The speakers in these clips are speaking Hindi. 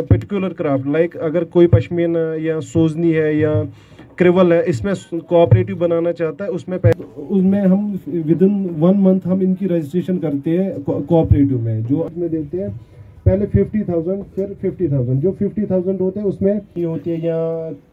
पर्टिकुलर क्राफ्ट लाइक अगर कोई पश्मीना या सोजनी है या क्रिवल है, इसमें कोऑपरेटिव बनाना चाहता है, उसमें हम विद इन 1 मंथ हम इनकी रजिस्ट्रेशन करते हैं कोऑपरेटिव में, जो इसमें देते हैं पहले 50,000 फिर 50,000। जो 50,000 होते हैं उसमें ये होती है या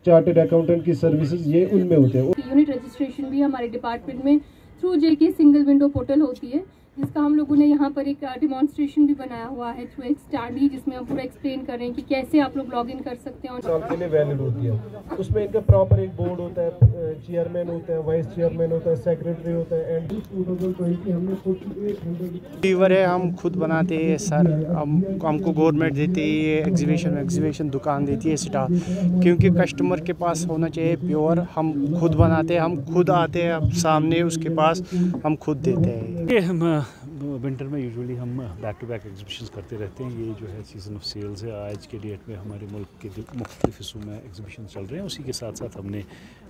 चार्टर्ड अकाउंटेंट की सर्विसेज, ये उनमें होते हैं। यूनिट रजिस्ट्रेशन भी हमारे डिपार्टमेंट में थ्रू जेके सिंगल विंडो पोर्टल होती है, जिसका हम लोगों ने यहाँ पर एक डिमॉन्स्ट्रेशन भी बनाया हुआ है थ्रू एक स्टडी, जिसमें हम पूरा एक्सप्लेन कर रहे हैं कि कैसे आप लोग लॉग इन कर सकते हैं। साल के लिए वैलिड होती है। उसमें इनका प्रॉपर एक बोर्ड होता है, चेयरमैन होता है, वाइस चेयरमैन होता है, सेक्रेटरी होता है। एंड 2020 हमने खुद 800 लीवर है, हम खुद बनाते हैं सर। हमको गवर्नमेंट देती है एग्जीबिशन दुकान देती है स्टाफ, क्योंकि कस्टमर के पास होना चाहिए प्योर। हम खुद बनाते हैं, हम खुद आते हैं सामने उसके पास, हम खुद देते हैं। हम विंटर में यूजुअली हम बैक टू बैक एग्जीबिशंस करते रहते हैं। ये जो है सीज़न ऑफ सेल्स है। आज के डेट में हमारे मुल्क के मुख्तलिफ हिस्सों में एग्जीबिशन चल रहे हैं। उसी के साथ साथ हमने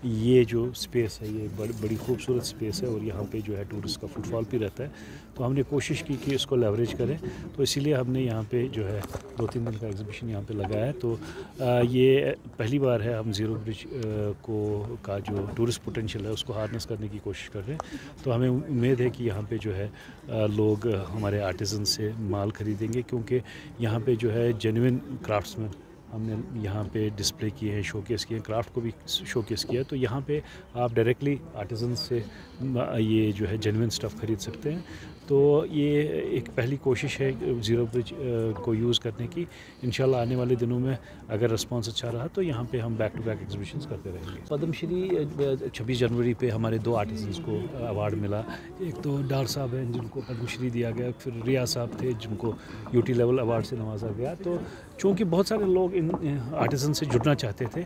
ये जो स्पेस है, ये बड़ी खूबसूरत स्पेस है और यहाँ पे जो है टूरिस्ट का फुटफॉल भी रहता है, तो हमने कोशिश की कि इसको लेवरेज करें। तो इसीलिए हमने यहाँ पे जो है 2-3 दिन का एग्जीबिशन यहाँ पे लगाया है। तो ये पहली बार है हम ज़ीरो ब्रिज का जो टूरिस्ट पोटेंशियल है उसको हार्नेस करने की कोशिश कर रहे हैं। तो हमें उम्मीद है कि यहाँ पे जो है लोग हमारे आर्टिज़न से माल ख़रीदेंगे, क्योंकि यहाँ पे जो है जेन्युइन क्राफ्ट्समैन हमने यहाँ पे डिस्प्ले किए हैं, शोकेस किए हैं, क्राफ्ट को भी शोकेस किया है। तो यहाँ पे आप डायरेक्टली आर्टिज़न से ये जो है जेन्युइन स्टफ़ ख़रीद सकते हैं। तो ये एक पहली कोशिश है ज़ीरो ब्रिज को यूज़ करने की। इंशाल्लाह आने वाले दिनों में अगर रिस्पांस अच्छा रहा तो यहाँ पे हम बैक टू बैक एग्जीबिशंस करते रहेंगे। पद्मश्री 26 जनवरी पे हमारे 2 आर्टिसंस को अवार्ड मिला। एक तो डार साहब हैं जिनको पद्मश्री दिया गया, फिर रिया साहब थे जिनको यूटी लेवल अवार्ड से नवाजा गया। तो चूँकि बहुत सारे लोग इन आर्टिसन से जुड़ना चाहते थे,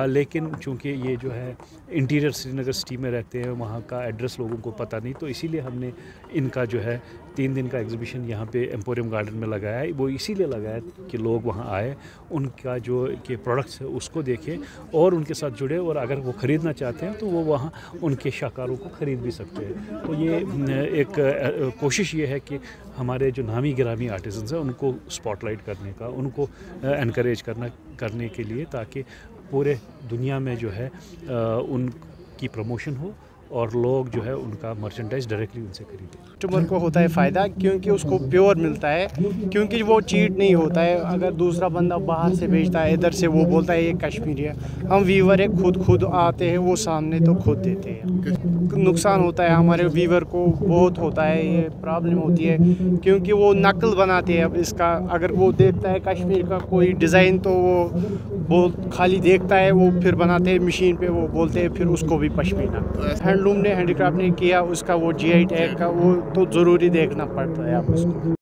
लेकिन चूँकि ये जो है इंटीरियर श्रीनगर सिटी में रहते हैं, वहाँ का एड्रेस लोगों को पता नहीं, तो इसीलिए हमने इनका जो है 3 दिन का एग्जीबिशन यहाँ पे एम्पोरियम गार्डन में लगाया है। वो इसीलिए लगाया कि लोग वहाँ आए, उनका जो के प्रोडक्ट्स है उसको देखें और उनके साथ जुड़े, और अगर वो ख़रीदना चाहते हैं तो वो वहाँ उनके शाहकारों को ख़रीद भी सकते हैं। तो ये एक कोशिश ये है कि हमारे जो नामी गिरामी आर्टिसंस हैं उनको स्पॉटलाइट करने का, उनको एनकरेज करने के लिए, ताकि पूरे दुनिया में जो है उनकी प्रमोशन हो और लोग जो है उनका मर्चेंडाइज डायरेक्टली उनसे खरीदें। कस्टमर को होता है फ़ायदा, क्योंकि उसको प्योर मिलता है, क्योंकि वो चीट नहीं होता है। अगर दूसरा बंदा बाहर से बेचता है, इधर से वो बोलता है ये कश्मीरी है, हम वीवर है, खुद आते हैं वो सामने तो खुद देते हैं। नुकसान होता है हमारे वीवर को, बहुत होता है, ये प्रॉब्लम होती है, क्योंकि वो नकल बनाते हैं। अब इसका अगर वो देखता है कश्मीर का कोई डिज़ाइन तो वो खाली देखता है, वो फिर बनाते हैं मशीन पे, वो बोलते हैं फिर उसको भी पश्मीना। हैंडलूम ने, हैंडीक्राफ्ट ने किया उसका वो GI टैग का, वो तो ज़रूरी देखना पड़ता है अब उसको।